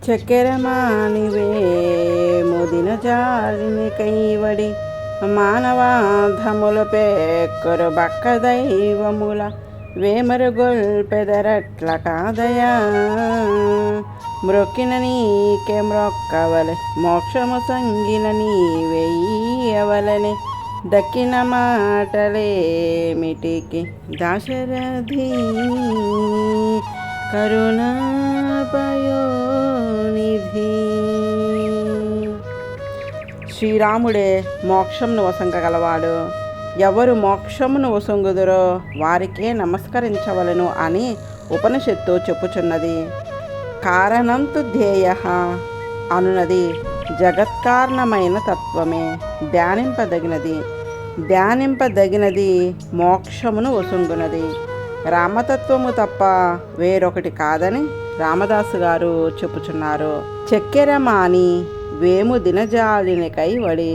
చక్కెర మానివే ముదిన జాలిని కైవడి మానవాధముల పేక్కరు బక్క దైవముల వేమరుగొల్పెదరట్ల కాదయా మ్రొక్కిన నీకే మ్రొక్కవలె మోక్షము సంగిన నీవెయ్యవలనే దక్కిన మాటలేమిటికి దాశరథి కరుణాపయోనిధి. శ్రీరాముడే మోక్షమును వసంగగలవాడు. ఎవరు మోక్షమును వసంగుదురో వారికే నమస్కరించవలను అని ఉపనిషత్తు చెప్పుచున్నది. కారణంతు ధ్యేయ అనునది జగత్కారణమైన తత్వమే, ధ్యానింపదగినది మోక్షమును వసంగునది. రామతత్వము తప్ప వేరొకటి కాదని రామదాసు గారు చెప్పుచున్నారు. చక్కెర మాని వేము దినజాలిని కైవడి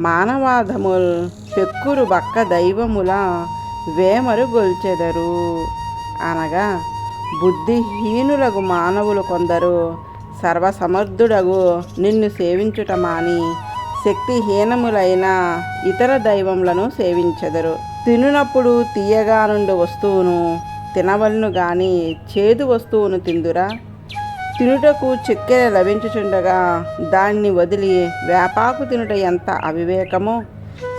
మానవాధముల్ పెక్కురు బక్క దైవముల వేమరు గొల్చెదరు అనగా బుద్ధిహీనులగు మానవులు కొందరు సర్వసమర్థుడగు నిన్ను సేవించుట మాని శక్తిహీనములైన ఇతర దైవములను సేవించెదరు. తినునప్పుడు తీయగా నుండి వస్తువును తినవలను గాని చేదు వస్తువును తిందురా? తినుటకు చక్కెర లభించుచుండగా దాన్ని వదిలి వేపాకు తినుట ఎంత అవివేకమో,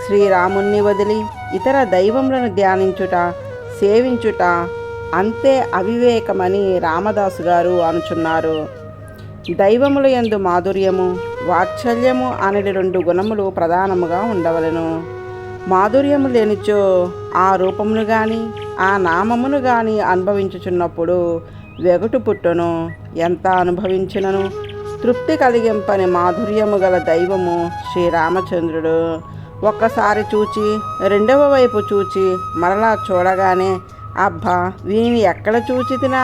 శ్రీరాముణ్ణి వదిలి ఇతర దైవములను ధ్యానించుట సేవించుట అంతే అవివేకమని రామదాసు గారు అనుచున్నారు. దైవముల యందు మాధుర్యము వాత్సల్యము అనేది 2 గుణములు ప్రధానముగా ఉండవలెను. మాధుర్యము లేనిచో ఆ రూపమును గాని ఆ నామమును గాని అనుభవించుచున్నప్పుడు వెగటు పుట్టును. ఎంత అనుభవించినను తృప్తి కలిగింపని మాధుర్యము గల దైవము శ్రీరామచంద్రుడు. ఒక్కసారి చూచి రెండవ వైపు చూచి మరలా చూడగానే అబ్బా వీని ఎక్కడ చూచితినా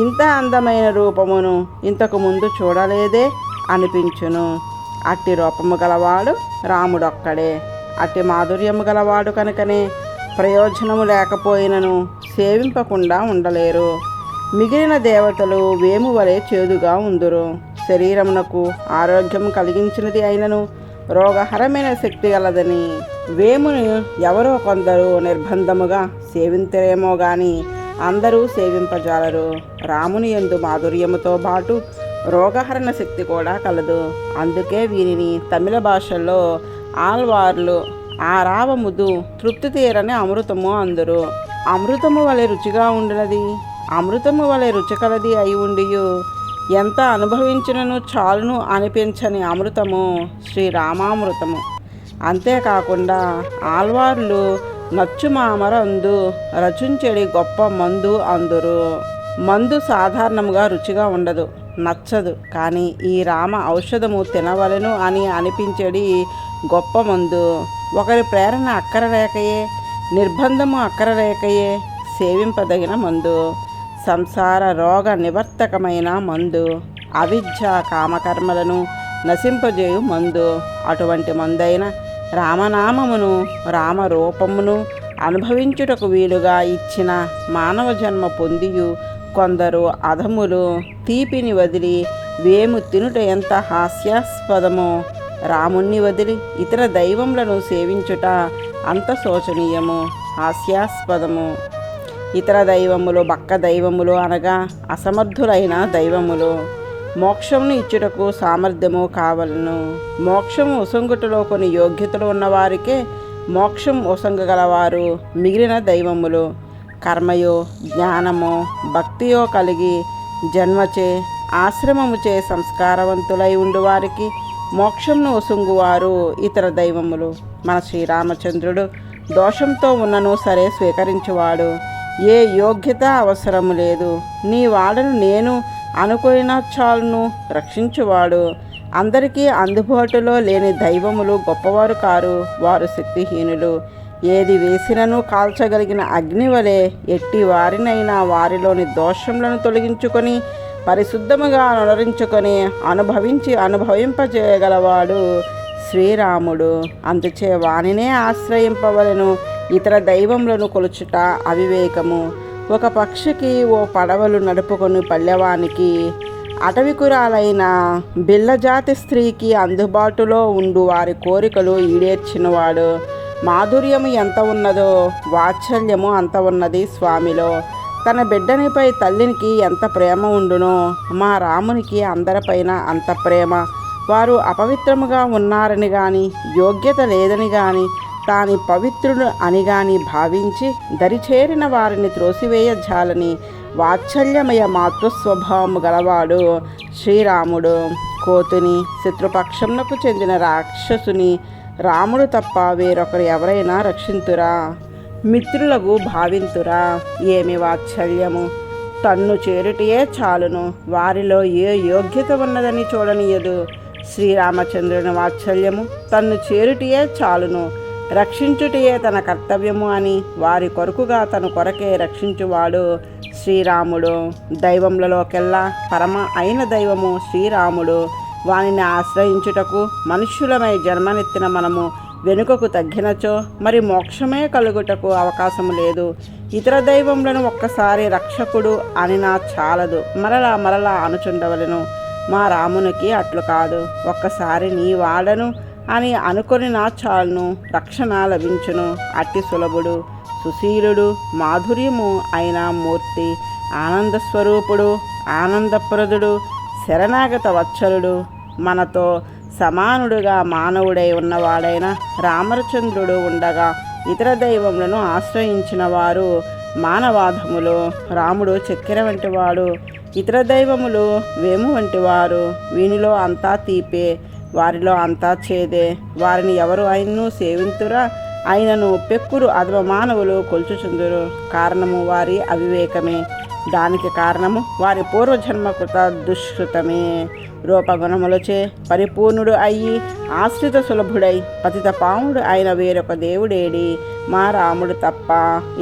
ఇంత అందమైన రూపమును ఇంతకు ముందు చూడలేదే అనిపించును. అట్టి రూపము గలవాడు రాముడొక్కడే. అట్టి మాధుర్యము గలవాడు కనుకనే ప్రయోజనము లేకపోయినను సేవింపకుండా ఉండలేరు. మిగిలిన దేవతలు వేము వలె చేదుగా ఉందురు. శరీరమునకు ఆరోగ్యం కలిగించినది అయినను రోగహరమైన శక్తి గలదని వేమును ఎవరో కొందరు నిర్బంధముగా సేవించరేమో గాని అందరూ సేవింపజాలరు. రాముని యందు మాధుర్యముతో పాటు రోగహరణ శక్తి కూడా కలదు. అందుకే వీరిని తమిళ భాషల్లో ఆల్వార్లు ఆరావముదు తృప్తి తీరని అమృతము అందరు. అమృతము వలె రుచిగా ఉండినది, అమృతము వలె రుచికలది అయి ఉండియు ఎంత అనుభవించినను చాలును అనిపించని అమృతము శ్రీరామామృతము. అంతేకాకుండా ఆల్వార్లు నచ్చు మామర అందు రచుంచెడి గొప్ప మందు అందురు. మందు సాధారణముగా రుచిగా ఉండదు, నచ్చదు. కానీ ఈ రామ ఔషధము తినవలెను అని అనిపించేది గొప్ప మందు. ఒకరి ప్రేరణ అక్కరలేకయే నిర్బంధము అక్కరలేకయే సేవింపదగిన మందు. సంసార రోగ నివర్తకమైన మందు. అవిద్య కామకర్మలను నశింపజేయు మందు. అటువంటి మందైన రామనామమును రామరూపమును అనుభవించుటకు వీలుగా ఇచ్చిన మానవ జన్మ పొందియు కొందరు అధములు తీపిని వదిలి వేము తినుట ఎంత హాస్యాస్పదమో, రాముణ్ణి వదిలి ఇతర దైవములను సేవించుట అంత శోచనీయము, హాస్యాస్పదము. ఇతర దైవములు బక్క దైవములు అనగా అసమర్థులైన దైవములు. మోక్షమును ఇచ్చుటకు సామర్థ్యము కావలను. మోక్షము ఒసంగుటలో కొన్ని యోగ్యతలు ఉన్నవారికే మోక్షం ఒసంగగలవారు మిగిలిన దైవములు. కర్మయో జ్ఞానమో భక్తియో కలిగి జన్మచే ఆశ్రమముచే సంస్కారవంతులై ఉండువారికి మోక్షంను ఒసంగువారు ఇతర దైవములు. మన శ్రీరామచంద్రుడు దోషంతో ఉన్నను సరే స్వీకరించువాడు. ఏ యోగ్యత అవసరము లేదు, నీ వాడను నేను అనుకున్న చాలును రక్షించువాడు. అందరికీ అందుబాటులో లేని దైవములు గొప్పవారు కారు, వారు శక్తిహీనులు. ఏది వేసినను కాల్చగలిగిన అగ్ని వలె ఎట్టి వారినైనా వారిలోని దోషములను తొలగించుకొని పరిశుద్ధముగా అనుసరించుకొని అనుభవింపజేయగలవాడు శ్రీరాముడు. అందుచే వానినే ఆశ్రయింపవలను. ఇతర దైవములను కొలుచుట అవివేకము. ఒక పక్షికి ఓ పడవలు నడుపుకొని పల్లెవానికి అటవికురాలైన బిల్లజాతి స్త్రీకి అందుబాటులో ఉండు వారి కోరికలు ఈడేర్చినవాడు. మాధుర్యము ఎంత ఉన్నదో వాత్సల్యము అంత ఉన్నది స్వామిలో. తన బిడ్డనిపై తల్లినికి ఎంత ప్రేమ ఉండునో మా రామునికి అందరిపైన అంత ప్రేమ. వారు అపవిత్రముగా ఉన్నారని గాని, యోగ్యత లేదని గాని, తాని పవిత్రుడు అని గాని భావించి దరిచేరిన వారిని త్రోసివేయజాలని వాత్సల్యమయ మాతృస్వభావము గలవాడు శ్రీరాముడు. కోతుని శత్రుపక్షమునకు చెందిన రాక్షసుని రాముడు తప్ప వేరొకరు ఎవరైనా రక్షింతురా? మిత్రులకు భావింతురా? ఏమి వాత్సల్యము! తన్ను చేరుటియే చాలును, వారిలో ఏ యోగ్యత ఉన్నదని చూడనీయదు. శ్రీరామచంద్రుని వాత్సల్యము తన్ను చేరుటియే చాలును, రక్షించుటయే తన కర్తవ్యము అని వారి కొరకుగా తన కొరకే రక్షించువాడు శ్రీరాముడు. దైవములలోకెల్లా పరమ అయిన దైవము శ్రీరాముడు. వానిని ఆశ్రయించుటకు మనుష్యులమై జన్మనెత్తిన మనము వెనుకకు తగ్గినచో మరి మోక్షమే కలుగుటకు అవకాశము లేదు. ఇతర దైవములను ఒక్కసారి రక్షకుడు అనినా చాలదు, మరలా మరలా అనుచుండవలను. మా రామునికి అట్లు కాదు. ఒక్కసారి నీ వాడను అని అనుకొని నా చాలును, రక్షణ లభించును. అట్టి సులభుడు, సుశీలుడు, మాధుర్యము అయిన మూర్తి, ఆనందస్వరూపుడు, ఆనందప్రదుడు, శరణాగత వత్సలుడు, మనతో సమానుడుగా మానవుడై ఉన్నవాడైన రామచంద్రుడు ఉండగా ఇతర దైవములను ఆశ్రయించిన వారు మానవాధములు. రాముడు చక్కెర వంటివాడు, ఇతర దైవములు వేము వంటివారు. వీనిలో అంతా తీపే, వారిలో అంతా చేదే. వారిని ఎవరు ఆయన్ను సేవింతురా? ఆయనను పెక్కురు అధమ మానవులు కొల్చుచుందురు. కారణము వారి అవివేకమే. దానికి కారణము వారి పూర్వజన్మకృత దుష్కృతమే. రూపగుణములచే పరిపూర్ణుడు అయ్యి ఆశ్రిత సులభుడై పతిత పాముడు అయిన వేరొక దేవుడేడి? మా రాముడు తప్ప.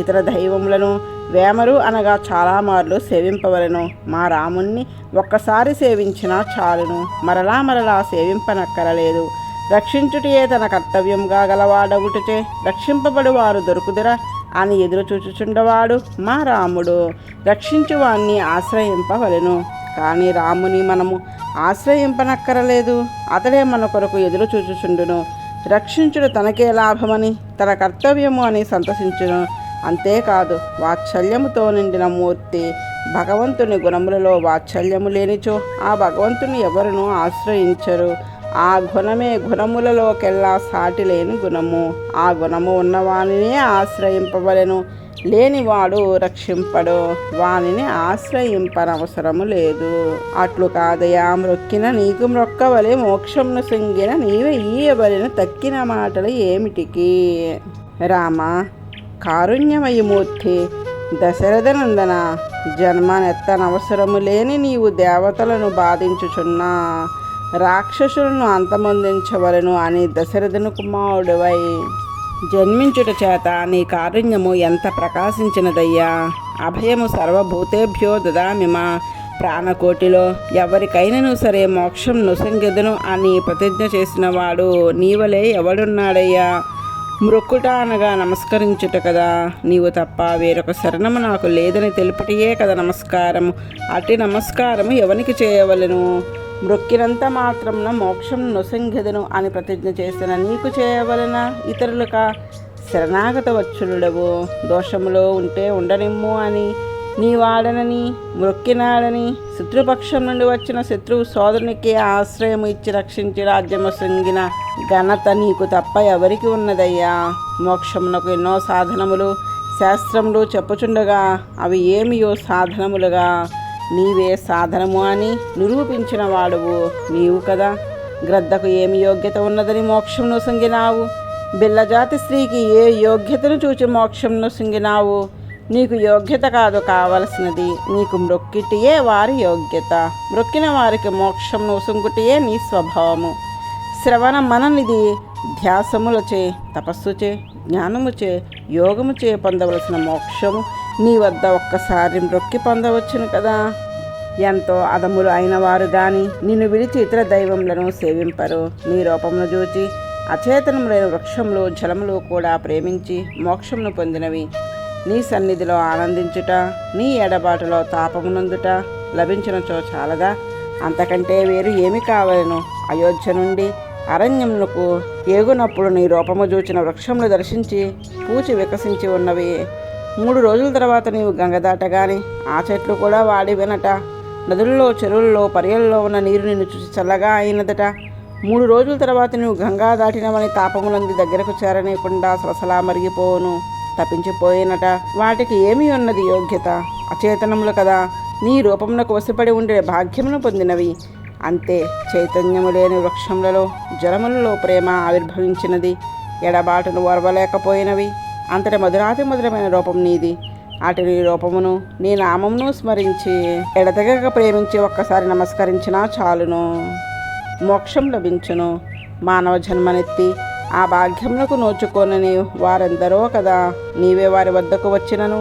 ఇతర దైవములను వేమరు అనగా చాలా మార్లు సేవింపవలను. మా రాముణ్ణి ఒక్కసారి సేవించినా చాలును, మరలా మరలా సేవింపనక్కరలేదు. రక్షించుటయే తన కర్తవ్యంగా గలవాడవుటచే రక్షింపబడు వారు దొరుకుదురా అని ఎదురు చూచుచుండవాడు మా రాముడు. రక్షించువాన్ని ఆశ్రయింపవలెను, కానీ రాముని మనము ఆశ్రయింపనక్కరలేదు. అతడే మన కొరకు ఎదురు చూచుచుండును. రక్షించుడు తనకే లాభమని, తన కర్తవ్యము అని సంతసించును. అంతేకాదు, వాత్సల్యముతో నిండిన మూర్తి. భగవంతుని గుణములలో వాత్సల్యము లేనిచో ఆ భగవంతుని ఎవరునూ ఆశ్రయించరు. ఆ గుణమే గుణములలోకెల్లా సాటి లేని గుణము. ఆ గుణము ఉన్నవానినే ఆశ్రయింపవలెను, లేనివాడు రక్షింపడు. వానిని ఆశ్రయింపనవసరము లేదు. అట్లు కాదయా, మ్రొక్కిన నీకు మ్రొక్కవలే, మోక్షమును సంగిన నీవే ఈయవలెను తక్కిన మాటలు ఏమిటికి? రామ, కారుణ్యమయమూర్తి, దశరథనందన, జన్మనెత్తనవసరము లేని నీవు దేవతలను బాధించుచున్నా రాక్షసులను అంతమొందించవలను అని దశరథుని కుమారుడివై జన్మించుట చేత నీ కారుణ్యము ఎంత ప్రకాశించినదయ్యా. అభయము సర్వభూతేభ్యో దదామిమా. ప్రాణకోటిలో ఎవరికైనను సరే మోక్షం నొసంగెదను అని ప్రతిజ్ఞ చేసిన వాడు నీవలే ఎవడున్నాడయ్యా? మ్రొక్కుట అనగా నమస్కరించుట కదా. నీవు తప్ప వేరొక శరణము నాకు లేదని తెలుపుటయే కదా నమస్కారము. అట్టి నమస్కారము ఎవనికి చేయవలెను? మ్రొక్కినంత మాత్రమున మోక్షం నొసంగెదను అని ప్రతిజ్ఞ చేసిన నీకు చేయవలన ఇతరులక? శరణాగత వచ్చులుడవు, దోషములో ఉంటే ఉండనిమ్ము అని నీవాడనని మ్రొక్కినాడని శత్రుపక్షం నుండి వచ్చిన శత్రువు సోదరునికి ఆశ్రయము ఇచ్చి రక్షించి రాజ్యము సంగిన ఘనత నీకు తప్ప ఎవరికి ఉన్నదయ్యా? మోక్షమునకు ఎన్నో సాధనములు శాస్త్రములు చెప్పుచుండగా అవి ఏమియో సాధనములుగా నీవే సాధనము అని నిరూపించిన వాడువు నీవు కదా. గ్రద్దకు ఏమి యోగ్యత ఉన్నదని మోక్షమును సంగినావు? బిల్లజాతి స్త్రీకి ఏ యోగ్యతను చూచి మోక్షమును సంగినావు? నీకు యోగ్యత కాదు కావలసినది, నీకు మ్రొక్కిటియే వారి యోగ్యత. మ్రొక్కిన వారికి మోక్షమును సంగుటియే నీ స్వభావము. శ్రవణ మననిది ధ్యాసములచే, తపస్సుచే, జ్ఞానముచే, యోగముచే పొందవలసిన మోక్షము నీ వద్ద ఒక్కసారి మ్రొక్కి పొందవచ్చును కదా. ఎంతో అదములు అయిన వారు గాని నిన్ను విడిచి ఇతర దైవములను సేవింపరు. నీ రూపమును చూచి అచేతనములైన వృక్షములు జలములు కూడా ప్రేమించి మోక్షమును పొందినవి. నీ సన్నిధిలో ఆనందించుట, నీ ఎడబాటులో తాపమునందుట లభించినచో చాలదా? అంతకంటే వేరు ఏమి కావలను? అయోధ్య నుండి అరణ్యమునకు ఏగునప్పుడు నీ రూపము చూచిన వృక్షములు దర్శించి పూచి వికసించి ఉన్నవి. 3 రోజుల తర్వాత నీవు గంగ దాటగాని ఆ చెట్లు కూడా వాడి వినట. నదుల్లో, చెరువుల్లో, పర్యల్లో ఉన్న నీరు నిన్ను చూసి చల్లగా అయినదట. 3 రోజుల తర్వాత నువ్వు గంగా దాటినవని తాపములంది దగ్గరకు చేరనీయకుండా సలసలా మరిగిపోవును, తప్పించిపోయినట. వాటికి ఏమి ఉన్నది యోగ్యత? అచేతనములు కదా, నీ రూపమునకు వశపడి ఉండే భాగ్యమును పొందినవి. అంతే, చైతన్యము లేని వృక్షములలో, జలములలో ప్రేమ ఆవిర్భవించినది. ఎడబాటును ఓర్వలేకపోయినవి. అంతటి మధురాతి మధురమైన రూపం నీది. అటు నీ రూపమును, నీ నామమును స్మరించి ఎడతెగక ప్రేమించి ఒక్కసారి నమస్కరించినా చాలును, మోక్షం లభించును. మానవ జన్మనెత్తి ఆ భాగ్యమునకు నోచుకొనని వారెందరో కదా. నీవే వారి వద్దకు వచ్చినను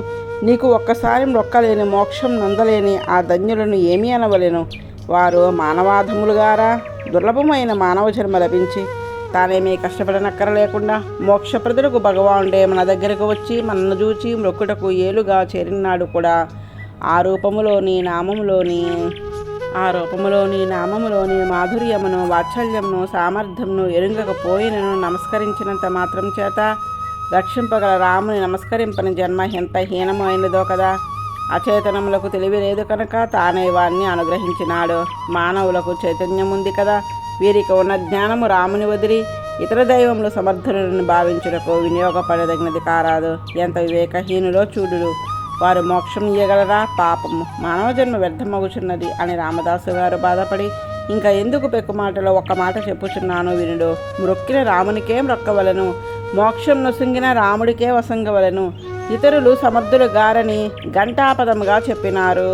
నీకు ఒక్కసారి మొక్కలేని, మోక్షం నందలేని ఆ ధన్యులను ఏమీ అనవలెను? వారు మానవాధములుగారా? దుర్లభమైన మానవ జన్మ లభించి తానేమీ కష్టపడనక్కరలేకుండా మోక్షప్రదులకు భగవానుడే మన దగ్గరకు వచ్చి మనను చూచి మొక్కుటకు ఏలుగా చేరినాడు కూడా. ఆ రూపములోని నామములోని మాధుర్యమును, వాత్సల్యమును, సామర్థ్యమును ఎరుంగకపోయినను నమస్కరించినంత మాత్రం చేత రక్షింపగల రాముని నమస్కరింపని జన్మ ఎంత హీనమైనదో కదా. అచేతనములకు తెలివి లేదు కనుక తానే వారిని అనుగ్రహించినాడు. మానవులకు చైతన్యం ఉంది కదా, వీరికి ఉన్న జ్ఞానము రాముని వదిలి ఇతర దైవములు సమర్థులను భావించుటకు వినియోగపడదగినది కారాదు. ఎంత వివేకహీనులో చూడుడు. వారు మోక్షం ఇయ్యగలరా? పాపము, మానవ జన్మ వ్యర్థమగుచున్నది అని రామదాసు గారు బాధపడి ఇంకా ఎందుకు పెక్కుమాటలో ఒక్క మాట చెప్పుచున్నాను వినుడు. మ్రొక్కిన రామునికే మ్రొక్కవలను, మోక్షం నొసంగిన రాముడికే వసంగవలను. ఇతరులు సమర్థులు గారని ఘంటాపదముగా చెప్పినారు.